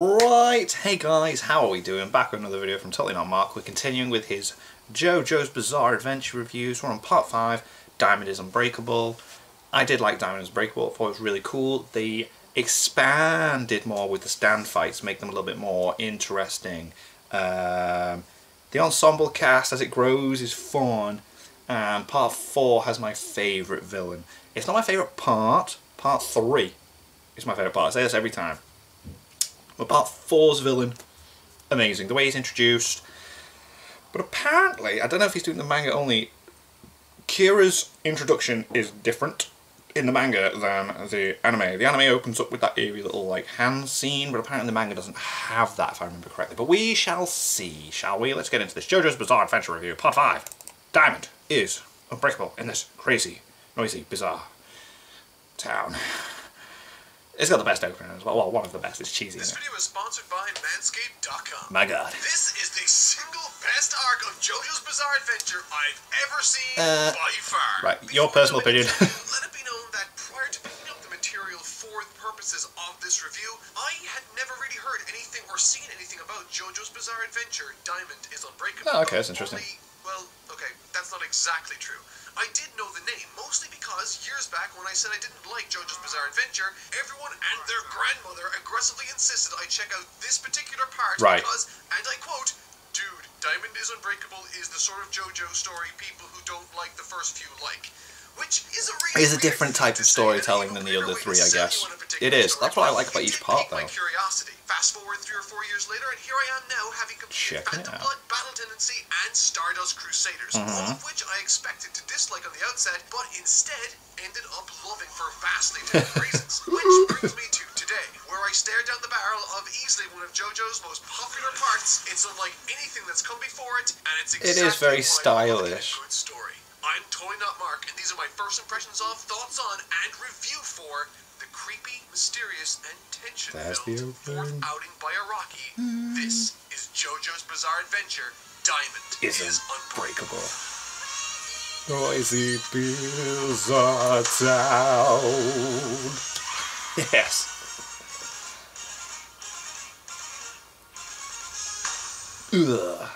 Right, hey guys, how are we doing? Back with another video from Totally Not Mark. We're continuing with his JoJo's Bizarre Adventure reviews. We're on part 5, Diamond is Unbreakable. I did like Diamond is Unbreakable, I thought it was really cool. They expanded more with the stand fights, make them a little bit more interesting. The ensemble cast as it grows is fun, and part 4 has my favourite villain. It's not my favourite part 3 is my favourite part, I say this every time. But part 4's villain, amazing. The way he's introduced. But apparently, I don't know if he's doing the manga only, Kira's introduction is different in the manga than the anime. The anime opens up with that eerie little like hand scene, but apparently the manga doesn't have that, if I remember correctly. But we shall see, shall we? Let's get into this. JoJo's Bizarre Adventure Review, part 5. Diamond is unbreakable in this crazy, noisy, bizarre town. It's got the best opener as well. Well, one of the best. It's cheesy. This video is sponsored by Manscaped.com. My God. This is the single best arc of JoJo's Bizarre Adventure I've ever seen by far. Right, your personal opinion. Let it be known that prior to picking up the material for the purposes of this review, I had never really heard anything or seen anything about JoJo's Bizarre Adventure Diamond is Unbreakable. Oh, okay, that's interesting. Well, okay, that's not exactly true. I did know the name, mostly because years back when I said I didn't like JoJo's Bizarre Adventure, everyone and their grandmother aggressively insisted I check out this particular part because, and I quote, "Dude, Diamond is Unbreakable is the sort of JoJo story people who don't like the first few like." Which is a really It's a different type of storytelling than the other 3, I guess. It is. That's what I like about each part, though. My curiosity. Fast forward 3 or 4 years later, and here I am now, having completed Phantom Blood, Battle Tendency, and Stardust Crusaders, all of which I expected to dislike on the outset, but instead ended up loving for vastly different reasons. Which brings me to today, where I stare down the barrel of easily one of JoJo's most popular parts. It's unlike anything that's come before it, and it's exactly it is very stylish. A good story. I'm Totally Not Mark, and these are my first impressions of, thoughts on, and review for the creepy, mysterious, and tension-filled 4th outing by Araki. This is JoJo's Bizarre Adventure. Diamond is Unbreakable. Noisy bizarre town. Yes. Ugh.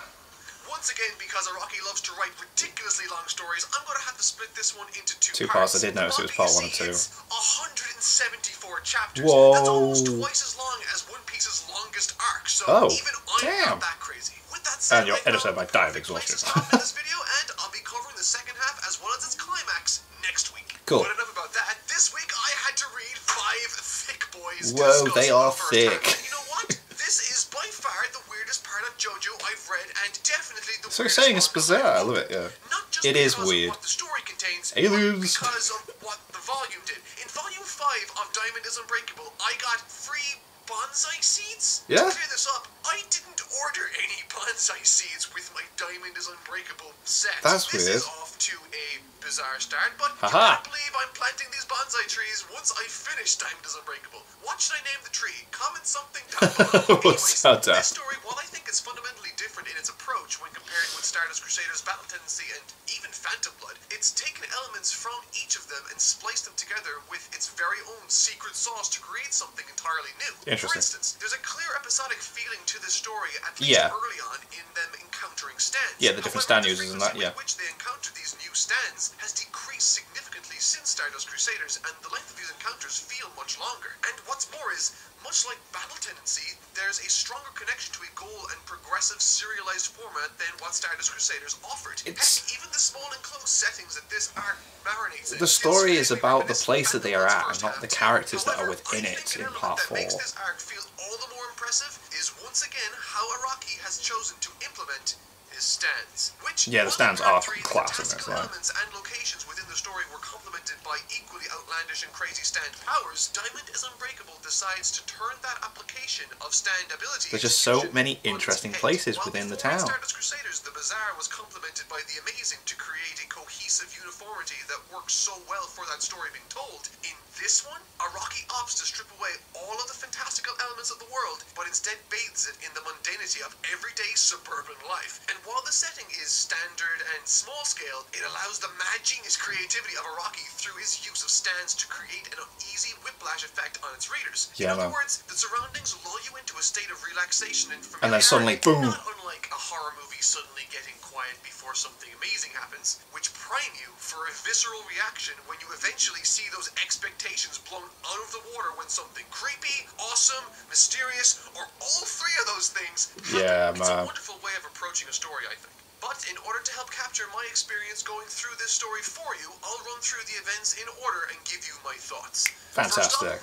Once again, because Araki loves to write ridiculously long stories, I'm going to have to split this one into two parts. I did notice it was part 1 and 2. It's 174 chapters. Whoa. That's almost twice as long as One Piece's longest arc, so even I'm not that crazy. With that said, and you're edited by Dive Exhaustion. in this video, and I'll be covering the second half as well as its climax next week. Cool. But enough about that. This week I had to read 5 thick boys. Whoa, they are thick. You know what? This is by far the weirdest part of JoJo I've read, and definitely the So you're saying it's bizarre, I love it, yeah. Not just it is because weird. Of what the story contains, Aliens. but because of what the volume did. In volume 5 of Diamond is Unbreakable, I got free bonsai seeds. Yeah. To clear this up, I didn't order any bonsai seeds with my Diamond is Unbreakable set. That's this weird. Is off to a bizarre start, but you Haha. can't believe I'm planting these bonsai trees once I finish Diamond is Unbreakable. What should I name the tree? Comment something down below. Anyways, this story, while I think it's fundamentally different in its approach when compared with Stardust Crusaders, Battle Tendency, and even Phantom Blood, it's taken elements from each of them and spliced them together with its very own secret sauce to create something entirely new. Interesting. For instance, there's a clear episodic feeling to this story, at least early on, in them encountering stands. Yeah, the different stand users and that, yeah. The which they encounter these new stands has decreased significantly since Stardust Crusaders, and the length of these encounters feel much longer. And what's more is, much like Battle Tendency, there's a stronger connection to a goal and progressive serialized format than what Stardust Crusaders offered. Heck, even the small and close settings that this arc marinates in. The story is about the place that they are at and not the characters that are within it in part 4. What makes this arc feel all the more impressive is once again how Araki has chosen to implement his stands, which the stands are class in this, elements and locations within the story were complemented by equally outlandish and crazy stand powers. Diamond is Unbreakable decides to turn that application of stand abilities. There's just so many interesting places within the town. Stardust Crusaders, the bizarre was complemented by the amazing to create a cohesive uniformity that works so well for that story being told. In this one, Araki opts to strip away all of the fantastical elements of the world, but instead bathes it in the mundanity of everyday suburban life. And while the setting is standard and small scale, it allows the mad genius creativity of Araki through his use of stands to create an uneasy whiplash effect on its readers. Yeah, in other words, the surroundings lull you into a state of relaxation and familiarity, and then suddenly, boom! Not unlike a horror movie suddenly getting quiet before something amazing happens, which prime you for a visceral reaction when you eventually see those expectations blown out of the water when something creepy, awesome, mysterious, or all three of those things happen. Yeah, It's a man. wonderful way of approaching a story, I think. But in order to help capture my experience going through this story for you, I'll run through the events in order and give you my thoughts. Fantastic.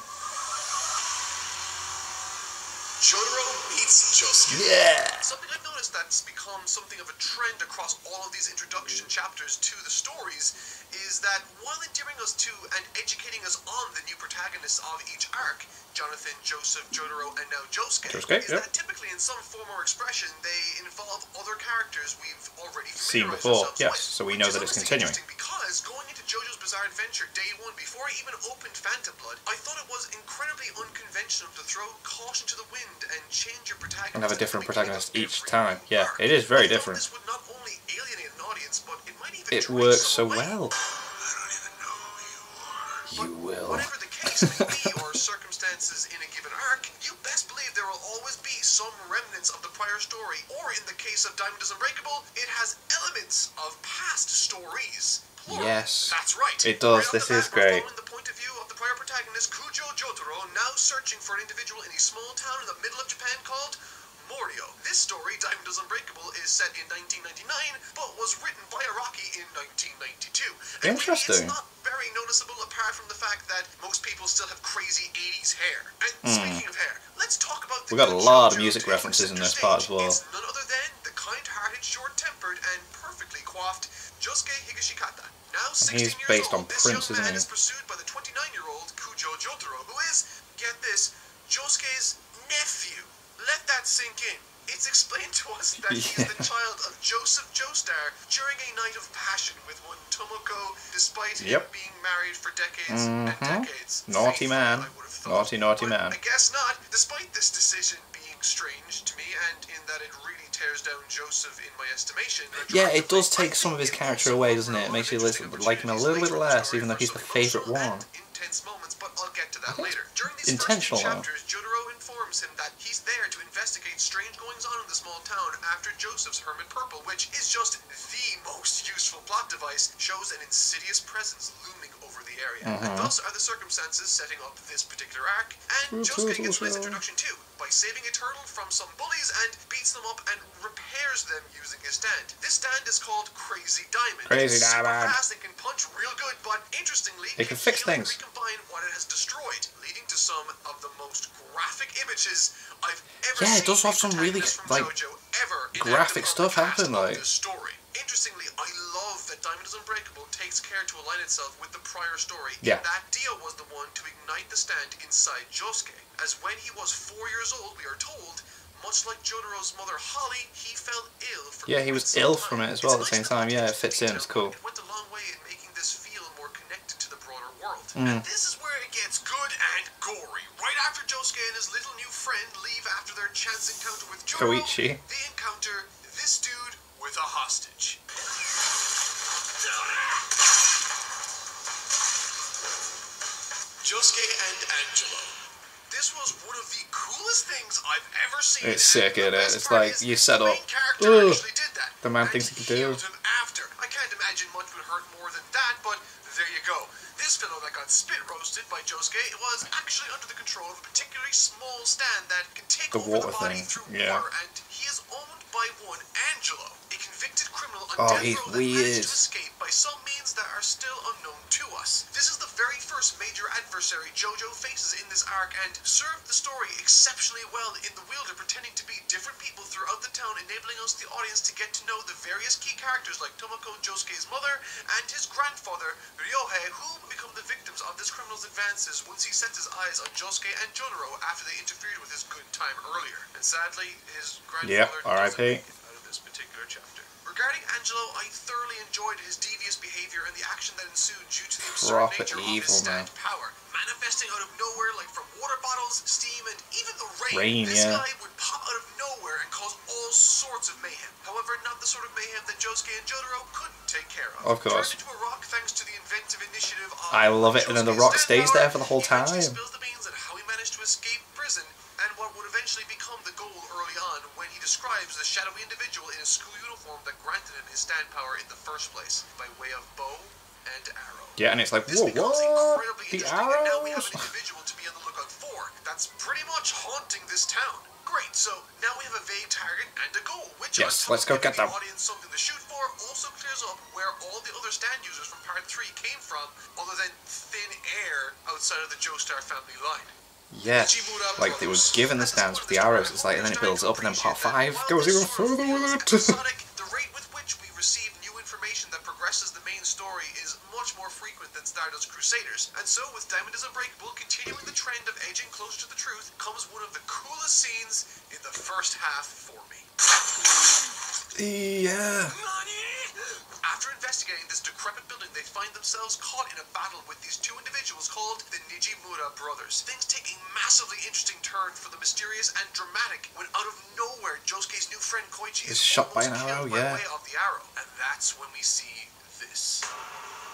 Jotaro meets Josuke. Yeah! Something I've noticed that's become something of a trend across all of these introduction chapters to the stories is that while endearing us to and educating us on the new protagonists of each arc, Jonathan, Joseph, Jotaro, and now Josuke, that typically in some form or expression they involve other characters we've already seen familiarized before, ourselves yes, with, so we know that it's continuing. Because going into JoJo's Bizarre Adventure Day 1, before I even opened Phantom Blood, I thought it was incredibly unconventional to throw caution to the wind and change your protagonist And have a different protagonist each time. Yeah, it is very different. This would not only alienate an audience, but it might even It works so away. well. I don't even know who you are. You will. Whatever the case may be or circumstances in a given arc, you best believe there will always be some remnants of the prior story, or in the case of Diamond is Unbreakable, it has elements of past stories. Plural. Yes. That's right. It does. Right This is we're great. following the point of view of the prior protagonist, Kujo Jotaro, now searching for an individual in a small town in the middle of Japan called Morio. This story, Diamond is Unbreakable, is set in 1999, but was written by Araki in 1992. And Interesting. It's not very noticeable apart from the fact that most people still have crazy 80s hair. And speaking of hair, let's talk about the We've got a lot of music references in this part as well. It's none other than the kind-hearted, short-tempered, and perfectly coiffed Josuke Higashikata. Now 16 He's years based old, on this Prince, young isn't man he? is pursued by the 29-year-old Kujo Jotaro, who is, get this, Josuke's nephew. Let that sink in. It's explained to us that he is the child of Joseph Joestar during a night of passion with one Tomoko, despite him being married for decades and decades. Naughty man. I would have thought. Naughty But man. I guess not, despite this decision being strange to me, and in that it really tears down Joseph in my estimation. Yeah, it does take some of his character away, doesn't it? It makes you like him a little bit less, even though he's the favourite one. Intense moments, but I'll get to that later. During these Intentional, first few chapters, Jotaro informs him that he's there to investigate strange goings-on in the small town after Joseph's Hermit Purple, which is just the most useful plot device, shows an insidious presence looming over the area. And thus are the circumstances setting up this particular arc, and Josuke gets his introduction too, by saving a turtle from some bullies and beats them up and repairs them using his stand. This stand is called Crazy Diamond. Crazy It's super Diamond. fast and can punch real good, but interestingly, It can fix heal and things. recombine what it has destroyed, leading to some of the most graphic images I've ever Yeah, seen. it does have some really, like, graphic stuff happen, like. This story. Interestingly, I love that Diamond is Unbreakable takes care to align itself with the prior story. Yeah. That Dio was the one to ignite the stand inside Josuke, as when he was 4 years old, we are told, much like Jotaro's mother Holly, he fell ill from Yeah, he was ill from it as well at the same time. Yeah, it fits in, it's cool. It went a long way in making this feel more connected to the broader world. And this is where it gets good and gory. Right after Josuke and his little new friend leave after their chance encounter with Jotaro, Koichi. they encounter this dude with a hostage. Josuke and Angelo. This was one of the coolest things I've ever seen. It's sick, isn't it? It's part like is you set the up. main character actually did that. The man And thinks he can do. healed him after. I can't imagine much would hurt more than that, but there you go. This fellow that got spit roasted by Josuke was actually under the control of a particularly small stand that can take The over water the body thing, through yeah. water, and he is owned by one Angelo, a convicted criminal on Oh, death he's row that managed weird. to escape by some means that are still unknown to us. This is the very first major adversary JoJo faces in this arc, and served the story exceptionally well in the wielder pretending to be different people throughout the town, enabling us, the audience, to get to know the various key characters like Tomoko, Josuke's mother, and his grandfather, Ryohei, who become the victims of this criminal's advances once he sets his eyes on Josuke and Jotaro after they interfered with his good time earlier. And sadly, his grandfather doesn't R.I.P. make it out of this particular chapter. Regarding Angelo, I thoroughly enjoyed his devious behaviour and the action that ensued due to the absurd nature of his stand power. Manifesting out of nowhere, like from water bottles, steam, and even the rain, this guy would pop out of nowhere and cause all sorts of mayhem. However, not the sort of mayhem that Josuke and Jotaro couldn't take care of. Of course. Turned into a rock thanks to the inventive initiative of I love it, and then the rock stays there for the whole time. He spills the beans on how he managed to escape prison and what would eventually become the goal early on when he describes the shadowy individual in a school uniform that granted him his stand power in the first place by way of bow and arrow. Yeah, and it's like, whoa, what? The arrows? And now we have an individual to be on the lookout for. That's pretty much haunting this town. Great, so now we have a vague target and a goal, which let's go get the them. audience something to shoot for also clears up where all the other stand users from Part 3 came from, other than thin air outside of the Joestar family line. Yeah, like they were given the stands with the arrows, it's like, and then it builds up, and then Part 5 goes even further with it. The rate with which we receive new information that progresses the main story is much more frequent than Stardust Crusaders, and so with Diamond is Unbreakable continuing the trend of edging closer to the truth comes one of the coolest scenes in the first half for me. Yeah. After investigating this decrepit building, they find themselves caught in a battle with these two individuals called the Nijimura brothers. Things take a massively interesting turn for the mysterious and dramatic when out of nowhere Josuke's new friend Koichi is shot by an arrow, by way of the arrow, and that's when we see this.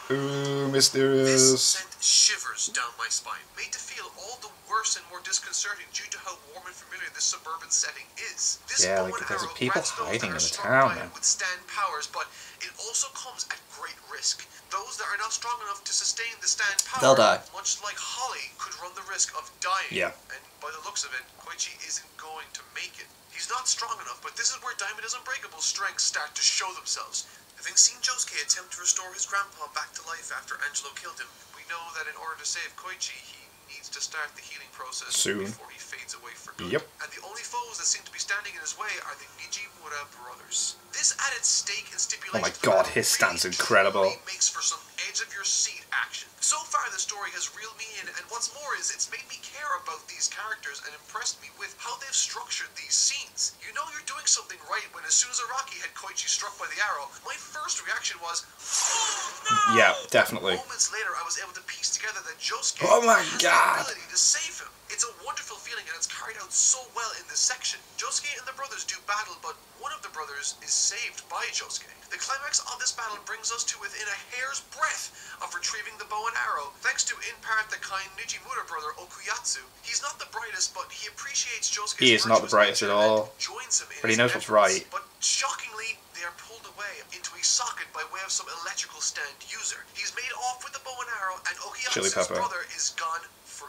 Ooh, mysterious. This sent shivers down my spine, made to feel all the worse and more disconcerting due to how warm and familiar this suburban setting is. This yeah, like there's people hiding in the town, man. With stand powers, but it also comes at great risk. Those that are not strong enough to sustain the stand power, they'll die. Much like Holly, could run the risk of dying. Yeah. And by the looks of it, Koichi isn't going to make it. He's not strong enough, but this is where Diamond is Unbreakable's strengths start to show themselves. Having seen Josuke attempt to restore his grandpa back to life after Angelo killed him, we know that in order to save Koichi, he needs to start the healing process soon before he fades away for good. Yep. And the only foes that seem to be standing in his way are the Nijimura brothers. This added stake and stipulation. Oh my god, his stand's incredible. Makes for some edge of your seat action. So far the story has reeled me in, and what's more is it's made me care about these characters and impressed me with how they've structured these scenes. You know you're doing something right when as soon as Araki had Koichi struck by the arrow, my first reaction was, oh no! Yeah, definitely. Moments later I was able to piece together that Josuke oh my has god. the ability to save him. It's a wonderful feeling and it's carried out so well in this section. Josuke and the brothers do battle, but one of the brothers is saved by Josuke. The climax of this battle brings us to within a hair's breadth of retrieving the bow and arrow, thanks to in part the kind Nijimura brother Okuyatsu. He's not the brightest, but he appreciates Josuke's He is not the brightest at all, joins him in but he knows what's right. But shockingly, they are pulled away into a socket by way of some electrical stand user. He's made off with the bow and arrow, and Okuyatsu's brother is gone for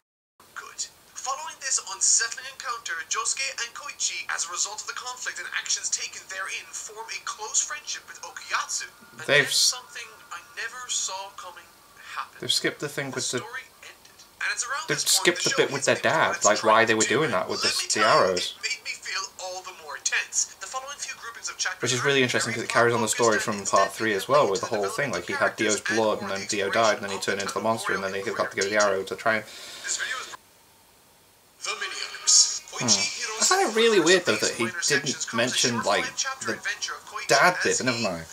good. Following this unsettling encounter, Josuke and Koichi, as a result of the conflict and actions taken therein, form a close friendship with Okuyatsu. And then something I never saw coming happen. They've skipped the thing with the... And it's around they've skipped the bit with their dad, like why they were doing that with the arrows. It made me feel all the more tense. The following few groupings of chapters, which is really interesting because it carries on the story from Part 3 as well, with the whole thing. Like he had Dio's blood, and then Dio died, and then he turned into the monster, and then they got to give the arrow to try and... I find it really weird though that he didn't mention, like, the dad did, but never mind.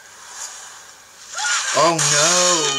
Oh no!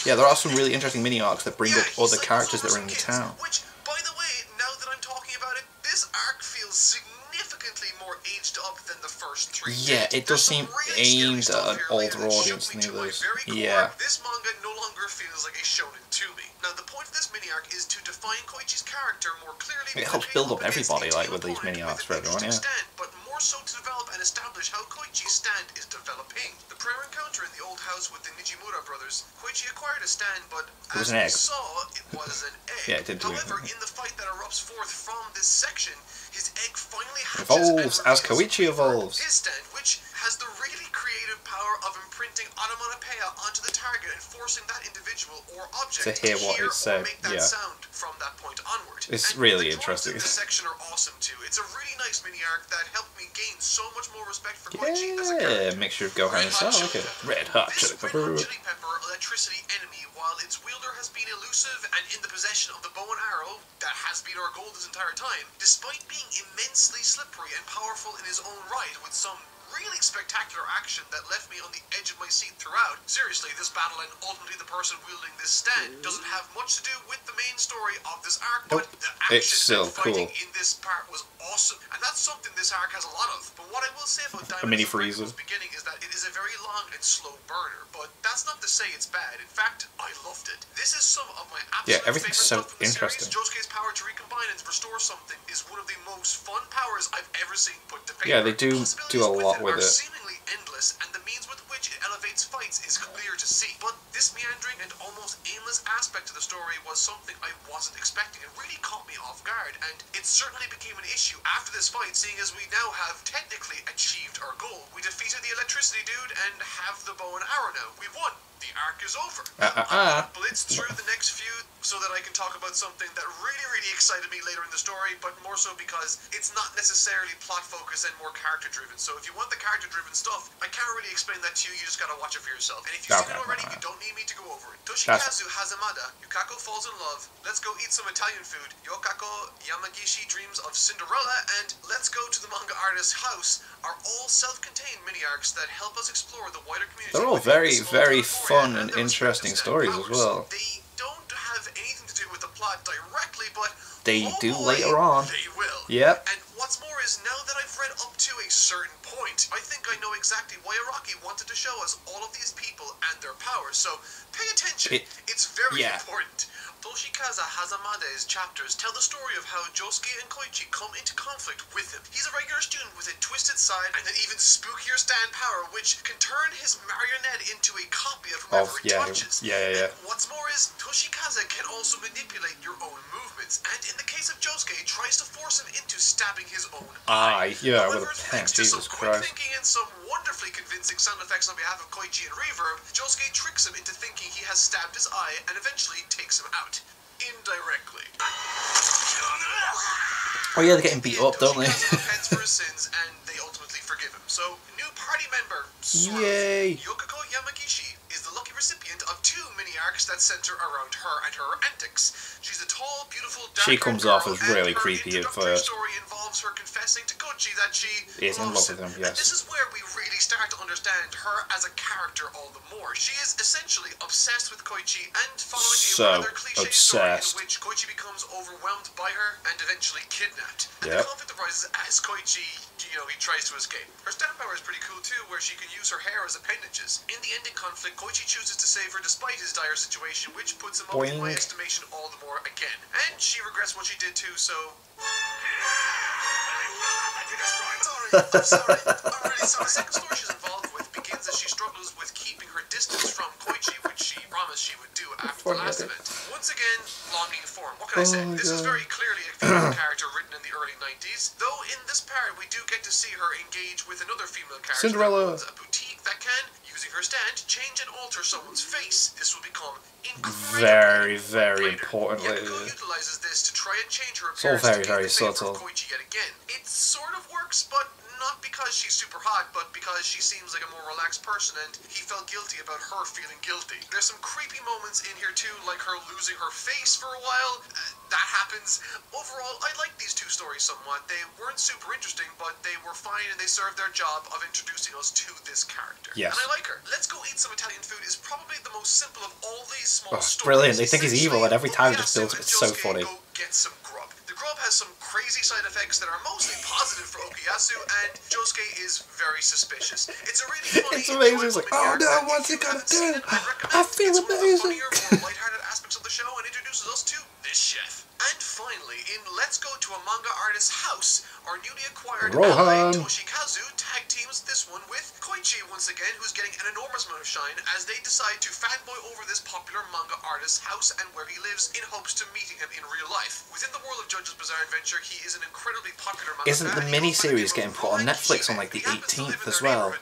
Yeah, there are some really interesting mini arcs that bring up other characters that are in the town. Which, by the way, now that I'm talking about it, this arc feels significantly more aged up than the first three. Yeah, it does seem aimed at an older audience than the others. Yeah. This manga no longer feels like a shonen to me. Now, the point of this mini arc is to define Koichi's character more clearly. It helps build up everybody, like, with these mini arcs for everyone, yeah. But more so to develop and establish how Koichi's stand is developing. The prior encounter in the old house with the Nijimura brothers, Koichi acquired a stand, but as we saw, it was an egg. Yeah, it did do However, in the fight that erupts forth from this section, his egg finally hatches evolves as Koichi evolves. His stand, which has the really creative power of imprinting onomatopoeia onto the target and forcing that individual or object to hear what is said. Make that sound from that point onward. It's and really the interesting. This section are awesome too. It's a really nice mini arc that helped me gain so much more respect for Koichi as a character. Yeah, mixture of Gohan and Cell. Okay, Red Hot Chili Pepper. Chili Pepper electricity enemy, while its wielder has been elusive and in the possession of the bow and arrow that has been our goal this entire time, despite being immensely slippery and powerful in his own right with some really spectacular action that left me on the edge of my seat throughout. Seriously, this battle and ultimately the person wielding this stand doesn't have much to do with the main story of this arc, but the action and fighting in this part was awesome, and that's something this arc has a lot of. But what I will say about Diamond Unbreakable's beginning is that it is a very long and slow burner, but that's not to say it's bad. In fact, I loved it. This is some of my absolute favorite stuff from the series. Josuke's power to recombine and restore something is one of the most fun powers I've ever seen put to paper. Yeah, they do a lot with it. Seemingly endless, and the means with which it elevates fights is clear to see. But this meandering and almost aimless aspect of the story was something I wasn't expecting. It really caught me off guard, and it certainly became an issue after this fight, seeing as we now have technically achieved our goal. We defeated the electricity dude and have the bow and arrow now. We won. The arc is over. I'm gonna blitz through the next few so that I can talk about something that really excited me later in the story, but more so because it's not necessarily plot focused and more character driven. So if you want the character driven stuff, I can't really explain that to you. You just gotta watch it for yourself. And if you've seen it already, you don't need me to go over it. Toshikazu Hazamada, Yukako falls in love, let's go eat some Italian food, Yokako Yamagishi dreams of Cinderella, and let's go to the manga artist's house are all self-contained mini-arcs that help us explore the wider community. They're all very fun and interesting stories as well. They don't have anything to do with the plot directly, but they do later on. They will. Yep. And what's more is, now that I've read up to a certain point, I think I know exactly why Araki wanted to show us all of these people and their powers, so pay attention. It's very important. Toshikazu Hazamade's chapters tell the story of how Josuke and Koichi come into conflict with him. He's a regular student with a twisted side and an even spookier stand power, which can turn his marionette into a copy of whoever it touches. And what's more is, Toshikazu can also manipulate your own movements, and in the case of Josuke, tries to force him into stabbing his own eye. However, with a pen, Jesus Christ. Thinking and some wonderfully convincing sound effects on behalf of Koichi and Reverb, Josuke tricks him into thinking he has stabbed his eye and eventually takes him out. Indirectly. Oh yeah, they're getting beat up, don't they? Repents for his sins, and they ultimately forgive him. So, new party member, Yay! Yokako Yamagishi is the lucky recipient of 2 mini-arcs that center around her and her antics. She's a tall, beautiful, dark She comes off as really creepy at first. Story involves her confessing to Koichi that she is in love with him, yes. And this is where we really start to understand her as a character all the more. She is essentially obsessed with Koichi and following a rather cliche story in which Koichi becomes overwhelmed by her and eventually kidnapped. And the conflict arises as Koichi, he tries to escape. Her stand power is pretty cool too, where she can use her hair as appendages. In the ending conflict, Koichi chooses to save her despite his dire situation, which puts him up in my estimation all the more again. And she regrets what she did too, so... I'm sorry. I'm really sorry. The second story she's involved with begins as she struggles with keeping her distance from Koichi, which she promised she would do after the last event. Once again, longing form. What can I say? This is very clearly a female character written in the early 90s, though in this part we do get to see her engage with another female character Cinderella. that owns a boutique that can, using her stand, change and alter someone's face. This will become very important later. Yoko utilizes this to try and change her appearance. It's all very subtle. Koichi yet again. It sort of works, but not because she's super hot, but because she seems like a more relaxed person, and he felt guilty about her feeling guilty. There's some creepy moments in here too, like her losing her face for a while. That happens. Overall, I like these 2 stories somewhat. They weren't super interesting, but they were fine, and they served their job of introducing us to this character. Yes. And I like her. Let's Go Eat Some Italian Food is probably the most simple of all these small stories. Brilliant. They think he's evil, and every time it just builds up. It's so funny. Go get some grub. The grub has some crazy side effects that are mostly positive for Okuyasu, and Josuke is very suspicious. It's a really funny, it's amazing. It's like, oh no, what's he gonna do? I feel amazing. It's one of the funnier, more lighthearted aspects of the show, and introduces us to this chef. And finally, in Let's Go to a Manga Artist's House, our newly acquired ally Toshikazu tag teams this one with Koichi once again, who's getting an enormous amount of shine as they decide to fanboy over this popular manga artist's house and where he lives in hopes to meeting him in real life. Within the world of JoJo's Bizarre Adventure, he is an incredibly popular manga. Isn't the mini-series getting put on Netflix on like the 18th as well?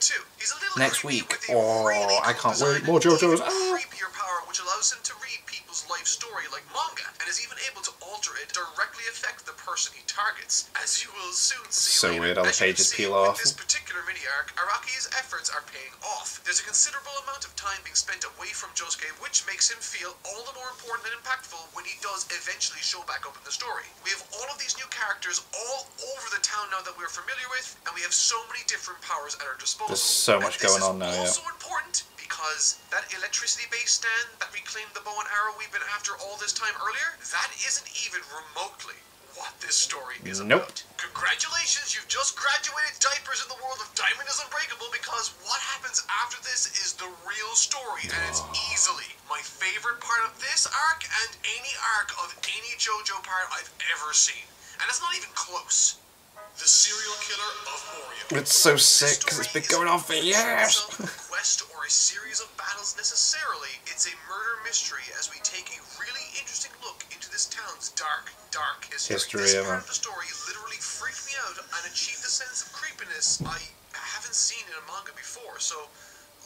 Next week. Oh, I can't wait. More JoJo's. Creepier power which allows him to read people's life story like manga, and is even able to alter it directly affect the person he targets, as you will soon see. So weird how the pages peel off. With this particular mini arc, Araki's efforts are paying off. There's a considerable amount of time being spent away from Josuke, which makes him feel all the more important and impactful when he does eventually show back up in the story. We have all of these new characters all over the town now that we're familiar with, and we have so many different powers at our disposal. There's so much going on now, yeah. Also important because that electricity-based stand that reclaimed the bow and arrow we've been after all this time earlier, that isn't even remotely what this story is about. Congratulations, you've just graduated diapers in the world of Diamond is Unbreakable, because what happens after this is the real story, and it's easily my favorite part of this arc and any arc of any JoJo part I've ever seen. And it's not even close. The serial killer of Morio. It's so sick because it's been going on for years. A quest or a series of battles necessarily. It's a murder mystery as we take a really interesting look into this town's dark history. This part of the story literally freaked me out and achieved a sense of creepiness I haven't seen in a manga before. So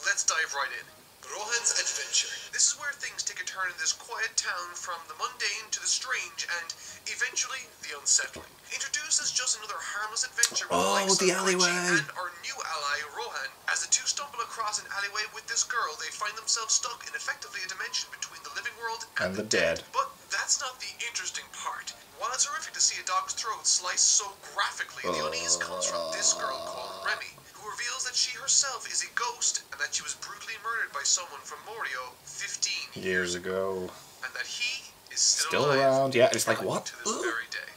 let's dive right in. Rohan's adventure. This is where things take a turn in this quiet town, from the mundane to the strange and eventually the unsettling. Introduced as just another harmless adventure with the alleyway and our new ally Rohan. As the two stumble across an alleyway with this girl, they find themselves stuck in effectively a dimension between the living world and the dead. But that's not the interesting part. While it's horrific to see a dog's throat sliced so graphically, the unease comes from this girl called Remy, who reveals that she herself is a ghost and that she was brutally murdered by someone from Morio 15 years ago. And that he is still around. Yeah, it's like, what? To this very day.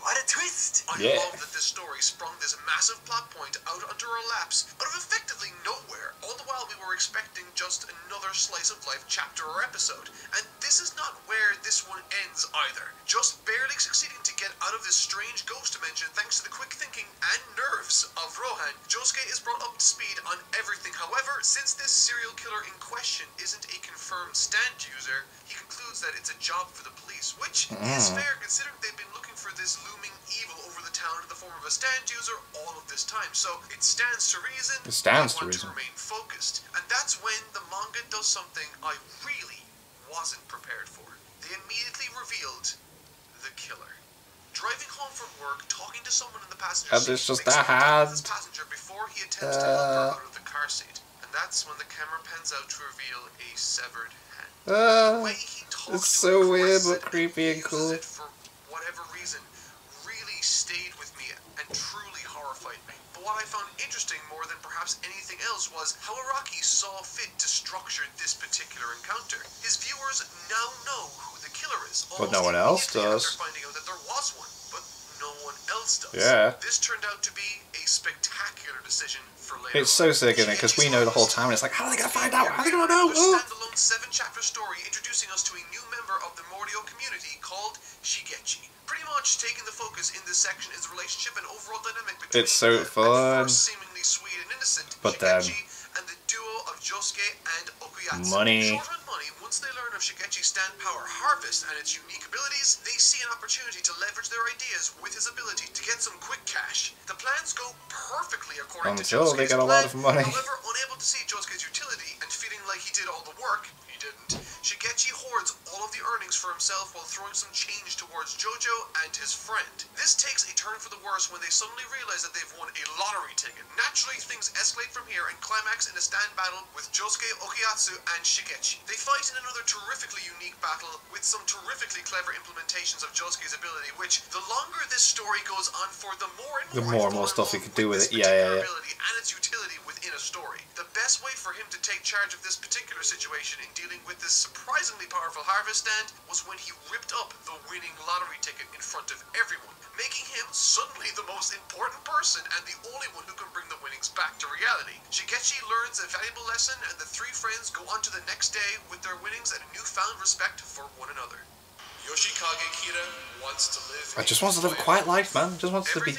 What a twist! I love that this story sprung this massive plot point out under our laps, out of effectively nowhere, all the while we were expecting just another slice of life chapter or episode. And this is not where this one ends either. Just barely succeeding to get out of this strange ghost dimension thanks to the quick thinking and nerves of Rohan, Josuke is brought up to speed on everything. However, since this serial killer in question isn't a confirmed stand user, he concludes that it's a job for the police, which is fair considering they've been looking for this looming evil over the town in the form of a stand user all of this time. So it stands to reason to remain focused. And that's when the manga does something I really wasn't prepared for. They immediately revealed the killer. Driving home from work, talking to someone in the passenger seat, it's just that hand. This passenger before he attempts to help her out of the car seat. And that's when the camera pans out to reveal a severed hand. The way he talks it's so weird but creepy and cool. It for whatever reason really stayed with me and truly horrified me. But what I found interesting more than perhaps anything else was how Araki saw fit to structure this particular encounter. His viewers now know who the killer is. But no one else does. After finding out that there was one, but no one else does. Yeah. This turned out to be a spectacular decision for later. It's so sick, isn't it? Because we know the whole time, and it's like, how are they gonna find out? How are they gonna know? Standalone 7-chapter story introducing us to a new member of the Morio community called Shigechi. Pretty much taking the focus in this section is the relationship and overall dynamic between it's so fun. seemingly sweet and innocent but Shigechi and the duo of Josuke and Okuyatsu. Money. Short on money, once they learn of Shigechi's stand power harvest and its unique abilities, they see an opportunity to leverage their ideas with his ability to get some quick cash. The plans go perfectly according to Josuke's they got a lot of money. However, unable to see Josuke's utility and feeling like he did all the work, he didn't. Shigechi hoards all of the earnings for himself while throwing some change towards JoJo and his friend. This takes a turn for the worse when they suddenly realize that they've won a lottery ticket. Naturally, things escalate from here and climax in a stand battle with Josuke, Okuyatsu, and Shigechi. They fight in another terrifically unique battle with some terrifically clever implementations of Josuke's ability, which the longer this story goes on for, the more and more stuff he could do with it. Ability and its utility within a story. The best way for him to take charge of this particular situation in dealing with this surprisingly powerful harvest stand was when he ripped up the winning lottery ticket in front of everyone, making him suddenly the most important person and the only one who can bring the winnings back to reality. Shigechi learns a valuable lesson, and the three friends go on to the next day with their winnings and a newfound respect for one another. Yoshikage Kira wants to live. I just wants to live a quiet life, man. Just wants to be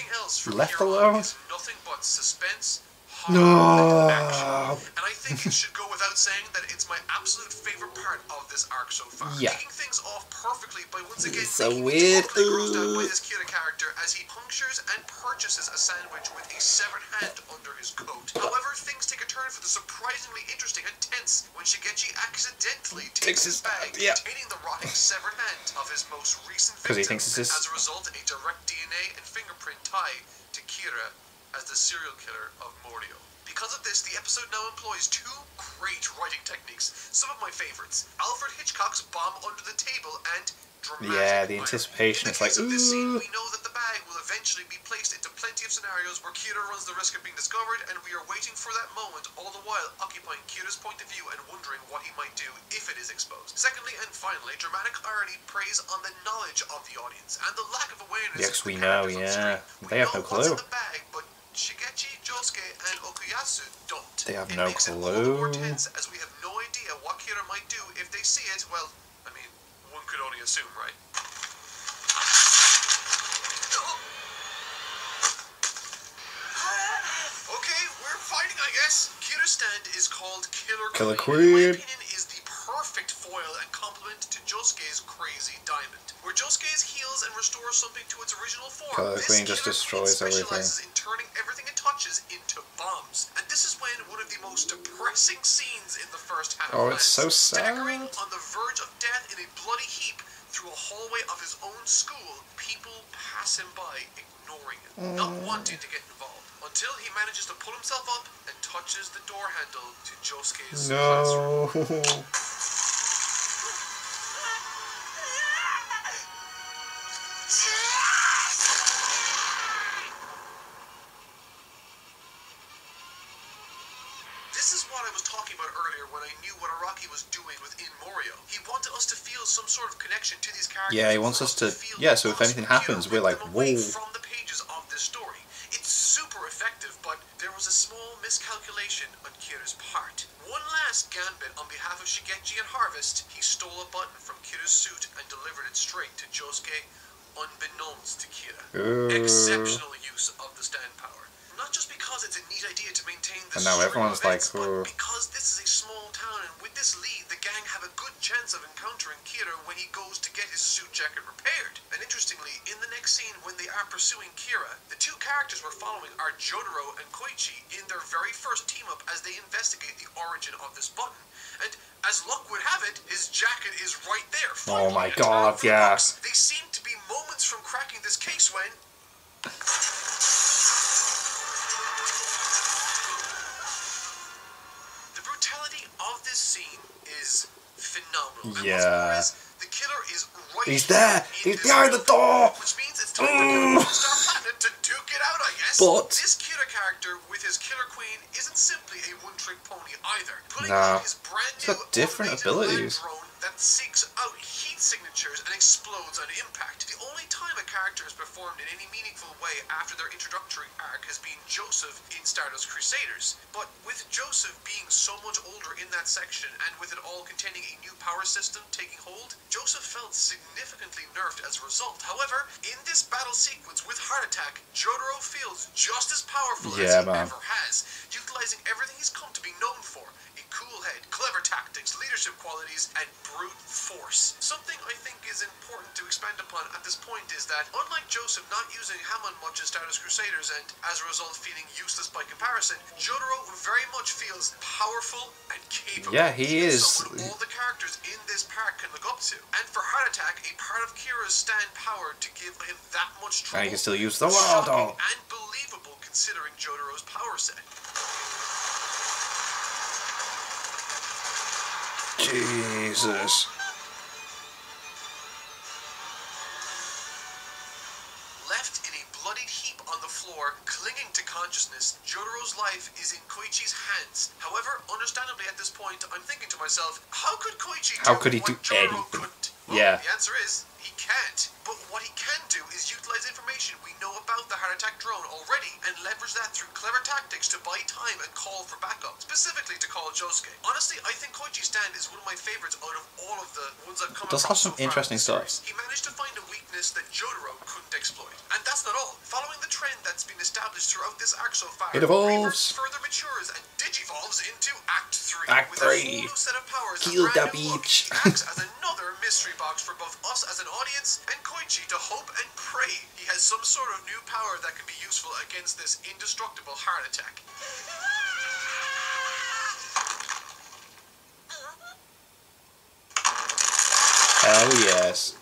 left alone. Nothing but suspense. No. And I think it should go without saying that it's my absolute favorite part of this arc so far. Yeah. Kicking things off perfectly by once again so making weird. Me totally grossed out by this Kira character as he punctures and purchases a sandwich with a severed hand under his coat. However, things take a turn for the surprisingly interesting and tense when Shigechi accidentally takes his bag containing the rotting severed hand of his most recent victim. He thinks it's his. As a result, a direct DNA and fingerprint tie to Kira as the serial killer of Morio. Because of this, the episode now employs two great writing techniques, some of my favorites. Alfred Hitchcock's bomb under the table and dramatic the anticipation. It's like, ooh. This scene, we know that the bag will eventually eventually be placed into plenty of scenarios where Kira runs the risk of being discovered, and we are waiting for that moment, all the while occupying Kira's point of view and wondering what he might do if it is exposed. Secondly and finally, dramatic irony preys on the knowledge of the audience and the lack of awareness. Yes, we know, yeah. They have no clue. What's in the bag, but Shigechi, Josuke, and Okuyasu don't. They have it no makes clue. It all the more tense as we have no idea what Kira might do if they see it. Well, I mean, one could only assume, right? Okay, we're fighting, I guess. Kira's stand is called Killer Queen. In my opinion, is the perfect foil and complement to Josuke's crazy diamond. Where Josuke's heals and restores something to its original form, Killer Queen just destroys everything. Specializes in turning everything it touches into bombs. And this is when one of the most depressing scenes in the first half. Oh, it's so sad. Staggering on the verge of death in a bloody heap through a hallway of his own school, people pass him by, ignoring him, not wanting to get involved, until he manages to pull himself up and touches the door handle to Josuke's classroom. This is what I was talking about earlier when I knew what Araki was doing within Morio. He wanted us to feel some sort of connection to these characters. Yeah, he wants us to. Yeah, so if anything happens, we're like, whoa. From the pages of this story. It's super effective, but there was a small miscalculation on Kira's part. One last gambit on behalf of Shigechi and Harvest, he stole a button from Kira's suit and delivered it straight to Josuke, unbeknownst to Kira. Exceptional use of the stand power. Not just because it's a neat idea to maintain the And now everyone's like, but because this is a small town, and with this lead, the gang have a good chance of encountering Kira when he goes to get his suit jacket repaired. And interestingly, in the next scene when they are pursuing Kira, the two characters we're following are Jodoro and Koichi in their very first team-up as they investigate the origin of this button. And as luck would have it, his jacket is right there. Oh my god, yeah. They seem to be moments from cracking this case when... The brutality of this scene is phenomenal. Yeah. And what's more is, the killer is right He's there! He's behind the door! Which means it's time for Star Platinum to duke it out, I guess. But this Kira character with his Killer Queen isn't simply a one-trick pony either. Putting Nah. on his brand He's new got different abilities. drone that seeks out heat signatures and explodes on impact. The only time a character is performed in any meaningful way after their introductory arc has been Joseph in Stardust Crusaders. But with Joseph being so much older in that section, and with it all containing a new power system taking hold, Joseph felt significantly nerfed as a result. However, in this battle sequence with Heart Attack, Jodoro feels just as powerful as he ever has, utilizing everything he's come to be known for. A cool head, clever tactics, leadership qualities, and brute force. Something I think is important to expand upon at this point is that, unlike Joseph not using Hammond much in Stardust Crusaders and, as a result, feeling useless by comparison, Jodoro very much feels powerful and capable. Yeah, he is. Someone all the characters in this part can look up to. And for Heart Attack, a part of Kira's stand power to give him that much trouble. And he can still use the world. And believable considering Jodoro's power set. Jesus. Left in a bloodied heap on the floor, clinging to consciousness, Jodoro's life is in Koichi's hands. However, understandably at this point, I'm thinking to myself, how could Koichi do what Jodoro couldn't? Well, Yeah. the answer is, he can't. But what he can do is utilize information we know about the Heart Attack drone already, and leverage that through clever tactics to buy time and call for backup, specifically to call Josuke. Honestly, I think Koichi's stand is one of my favorites out of all of the ones I've come across. Does have some so far interesting in the stuff. series. He managed to find a weakness that Jodoro couldn't exploit. And that's not all. Following the trend that's been established throughout this arc so far, It evolves. Reaver further matures and digivolves into Act 3. Act with 3. a whole new set of powers Kill and brand the new look. beach. He acts as another mystery box for both us as an audience and Koichi to hope and pray he has some sort of new power that can be useful against this indestructible Heart Attack. Hell yes.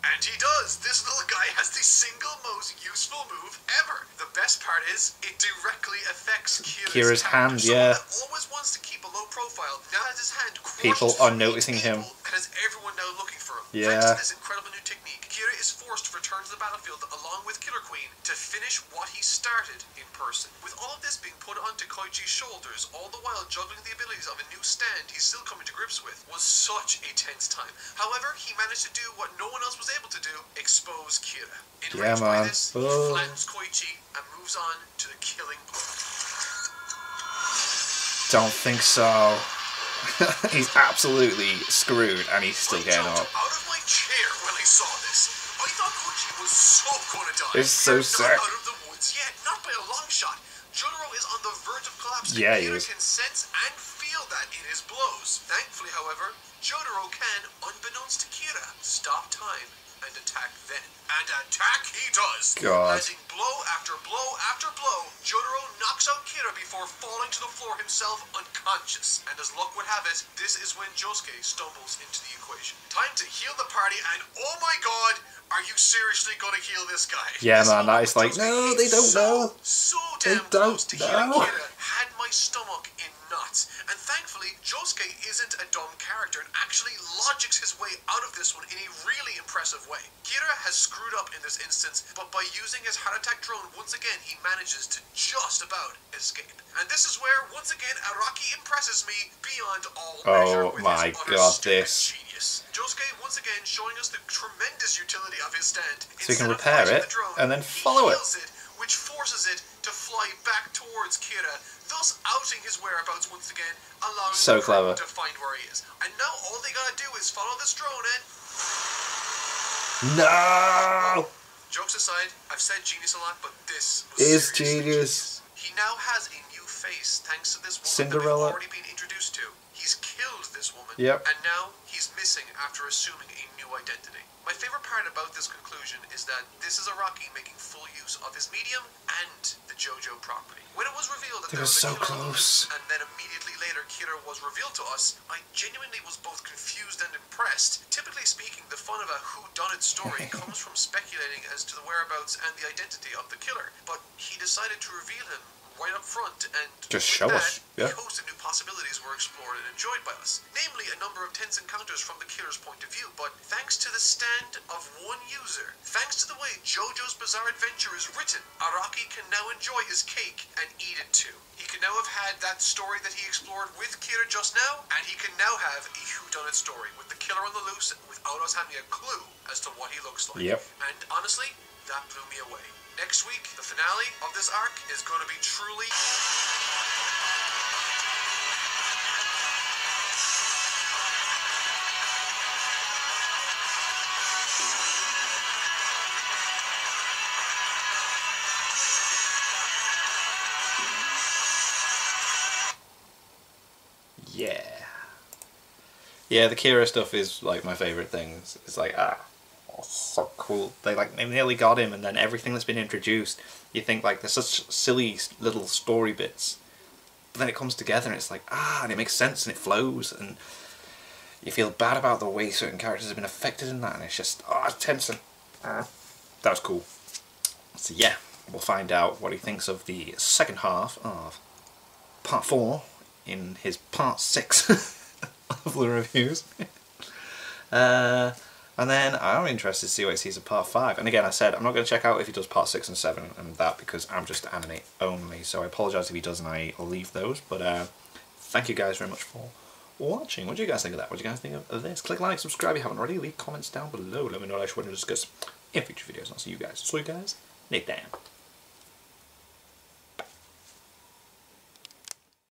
And he does! This little guy has the single most useful move ever! The best part is, it directly affects Kira's hand, yeah. That always wants to keep a low profile, now has his hand People are noticing him. And has everyone now looking for him. Yeah. Thanks to this incredible new technique, Kira is forced to return to the battlefield along Killer Queen to finish what he started in person. With all of this being put onto Koichi's shoulders, all the while juggling the abilities of a new stand he's still coming to grips with, was such a tense time. However, he managed to do what no one else was able to do, expose Kira. Enraged by this, he flattens Koichi and moves on to the killing blow. Don't think so. He's absolutely screwed and he's still getting up. Out of my chair when I saw this. I thought Koichi was so gonna die. It's so sick. Not out of the woods yet, not by a long shot. Jotaro is on the verge of collapse. Yeah, he can sense and feel that in his blows. Thankfully, however, Jotaro can, unbeknownst to Kira, stop time and attack then. And attack he does. God. Landing blow after blow after blow, Jotaro knocks out Kira before falling to the floor himself unconscious. And as luck would have it, this is when Josuke stumbles into the equation. Time to heal the party, and oh my god, are you seriously gonna heal this guy? Yeah, man, that is like, no, they don't know. So damn close to healing Kira had my stomach in knots. And thankfully, Josuke isn't a dumb character and actually logics his way out of this one in a really impressive way. Kira has screwed up in this instance, but by using his heart attack drone once again, he manages to just about escape. And this is where, once again, Araki impresses me beyond all measure with his utter genius. Josuke once again showing us the tremendous utility of his stand. So you can repair it and then follow it. Which forces it to fly back towards Kira, thus outing his whereabouts once again, allowing him to find where he is. And now all they gotta do is follow this drone and... No! Jokes aside, I've said genius a lot, but this was is genius. He now has a new face thanks to this woman Cinderella. that we've already been introduced to. He's killed this woman, and now he's missing after assuming a new identity. My favorite part about this conclusion is that this is Araki making full use of his medium and the JoJo property. When it was revealed that they were so close, and then immediately later Kira was revealed to us, I genuinely was both confused and impressed. Typically speaking, the fun of a whodunit story comes from speculating as to the whereabouts and the identity of the killer, but he decided to reveal him right up front, and just show us. A host of new possibilities were explored and enjoyed by us, namely a number of tense encounters from the killer's point of view. But thanks to the stand of one user, thanks to the way JoJo's Bizarre Adventure is written, Araki can now enjoy his cake and eat it too. He can now have had that story that he explored with Kira just now, and he can now have a whodunit story with the killer on the loose without us having a clue as to what he looks like. And honestly, that blew me away. Next week, the finale of this arc is going to be truly... Yeah, the Kira stuff is like my favourite things. It's like, so cool. They nearly got him, and then everything that's been introduced, you think like there's such silly little story bits, but then it comes together and it's like, and it makes sense and it flows, and you feel bad about the way certain characters have been affected in that, and it's just, it's tense. That was cool. So yeah, we'll find out what he thinks of the second half of part 4 in his part 6 of the reviews. And then I'm interested to see what he sees of part 5. And again, I said I'm not going to check out if he does part 6 and 7 and that, because I'm just anime only. So I apologise if he does and I'll leave those. But thank you guys very much for watching. What do you guys think of that? What do you guys think of this? Click like, subscribe if you haven't already. Leave comments down below. Let me know what I should want to discuss in future videos. And I'll see you guys next time.